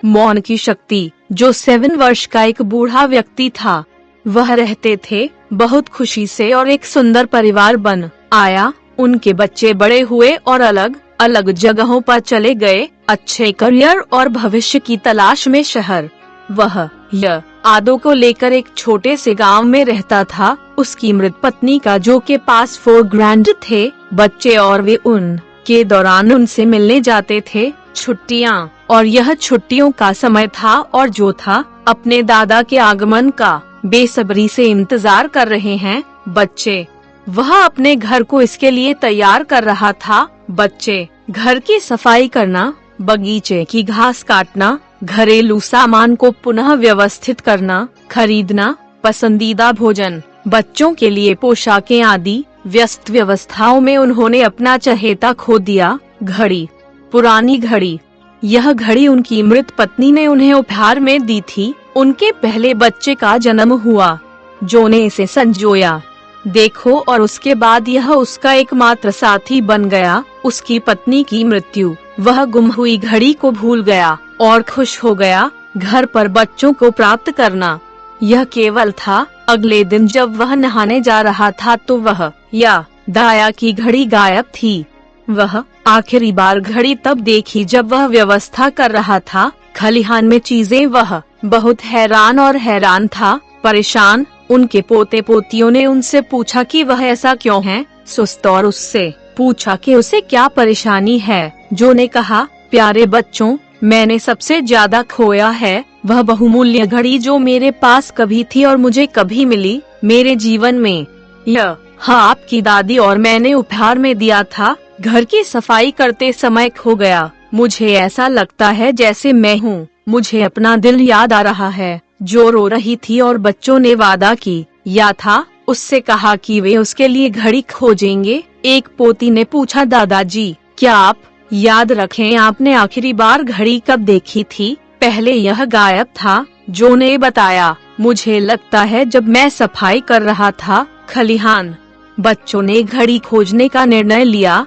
मौन की शक्ति। जो 7 वर्ष का एक बूढ़ा व्यक्ति था, वह रहते थे बहुत खुशी से और एक सुंदर परिवार बन आया। उनके बच्चे बड़े हुए और अलग अलग जगहों पर चले गए, अच्छे करियर और भविष्य की तलाश में शहर। वह आदो को लेकर एक छोटे से गांव में रहता था। उसकी मृत पत्नी का जो के पास 4 ग्रैंड थे बच्चे और वे उन के दौरान उनसे मिलने जाते थे। छुट्टियां और यह छुट्टियों का समय था और जो था अपने दादा के आगमन का बेसब्री से इंतजार कर रहे हैं बच्चे। वह अपने घर को इसके लिए तैयार कर रहा था। बच्चे घर की सफाई करना, बगीचे की घास काटना, घरेलू सामान को पुनः व्यवस्थित करना, खरीदना, पसंदीदा भोजन, बच्चों के लिए पोशाकें आदि व्यस्त व्यवस्थाओं में उन्होंने अपना चहेता खो दिया। घड़ी, पुरानी घड़ी। यह घड़ी उनकी मृत पत्नी ने उन्हें उपहार में दी थी। उनके पहले बच्चे का जन्म हुआ, जो ने इसे संजोया। देखो, और उसके बाद यह उसका एकमात्र साथी बन गया। उसकी पत्नी की मृत्यु, वह गुम हुई घड़ी को भूल गया और खुश हो गया घर पर बच्चों को प्राप्त करना। यह केवल था। अगले दिन जब वह नहाने जा रहा था तो वह दाया की घड़ी गायब थी। वह आखिरी बार घड़ी तब देखी जब वह व्यवस्था कर रहा था खलिहान में चीजें। वह बहुत हैरान था, परेशान। उनके पोते पोतियों ने उनसे पूछा कि वह ऐसा क्यों है सुस्त, और उससे पूछा कि उसे क्या परेशानी है। जो ने कहा, प्यारे बच्चों, मैंने सबसे ज्यादा खोया है वह बहुमूल्य घड़ी जो मेरे पास कभी थी और मुझे कभी मिली मेरे जीवन में। हाँ, आपकी दादी और मैंने उपहार में दिया था। घर की सफाई करते समय खो गया। मुझे ऐसा लगता है जैसे मैं हूँ। मुझे अपना दिल याद आ रहा है। जो रो रही थी और बच्चों ने वादा की या था उससे कहा कि वे उसके लिए घड़ी खोजेंगे। एक पोती ने पूछा, दादाजी, क्या आप याद रखें आपने आखिरी बार घड़ी कब देखी थी? पहले यह गायब था। जो ने बताया, मुझे लगता है जब मैं सफाई कर रहा था खलिहान। बच्चों ने घड़ी खोजने का निर्णय लिया।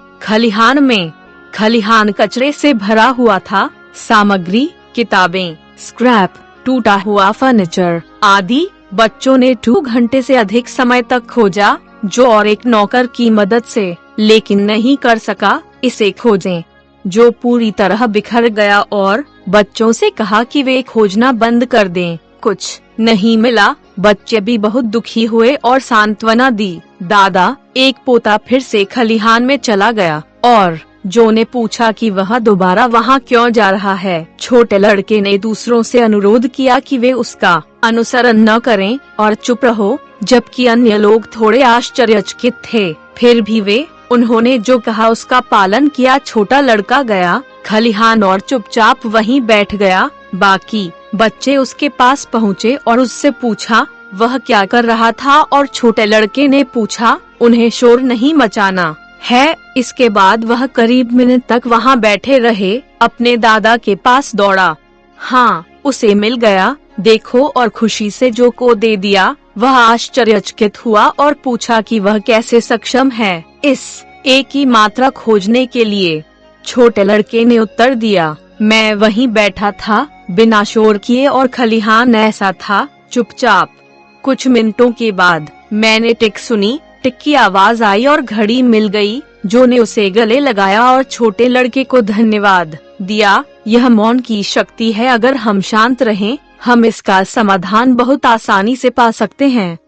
खलिहान कचरे से भरा हुआ था। सामग्री, किताबें, स्क्रैप, टूटा हुआ फर्नीचर आदि। बच्चों ने 2 घंटे से अधिक समय तक खोजा, जो और एक नौकर की मदद से, लेकिन नहीं कर सका इसे खोजें। जो पूरी तरह बिखर गया और बच्चों से कहा कि वे खोजना बंद कर दें। कुछ नहीं मिला। बच्चे भी बहुत दुखी हुए और सांत्वना दी। दादा, एक पोता फिर से खलिहान में चला गया और जो ने पूछा कि वह दोबारा वहाँ क्यों जा रहा है। छोटे लड़के ने दूसरों से अनुरोध किया कि वे उसका अनुसरण न करें और चुप रहो, जबकि अन्य लोग थोड़े आश्चर्यचकित थे। फिर भी उन्होंने जो कहा उसका पालन किया। छोटा लड़का गया खलिहान और चुपचाप वहीं बैठ गया। बाकी बच्चे उसके पास पहुँचे और उससे पूछा वह क्या कर रहा था, और छोटे लड़के ने पूछा, उन्हें शोर नहीं मचाना है। इसके बाद वह करीब मिनट तक वहाँ बैठे रहे। अपने दादा के पास दौड़ा। हाँ, उसे मिल गया। देखो, और खुशी से जो को दे दिया। वह आश्चर्यचकित हुआ और पूछा कि वह कैसे सक्षम है इस एक ही मात्रा खोजने के लिए। छोटे लड़के ने उत्तर दिया, मैं वहीं बैठा था बिना शोर किए और खलिहान ऐसा था चुपचाप। कुछ मिनटों के बाद मैंने टिक सुनी। टिक की आवाज आई और घड़ी मिल गई। जो ने उसे गले लगाया और छोटे लड़के को धन्यवाद दिया। यह मौन की शक्ति है। अगर हम शांत रहें, हम इसका समाधान बहुत आसानी से पा सकते हैं।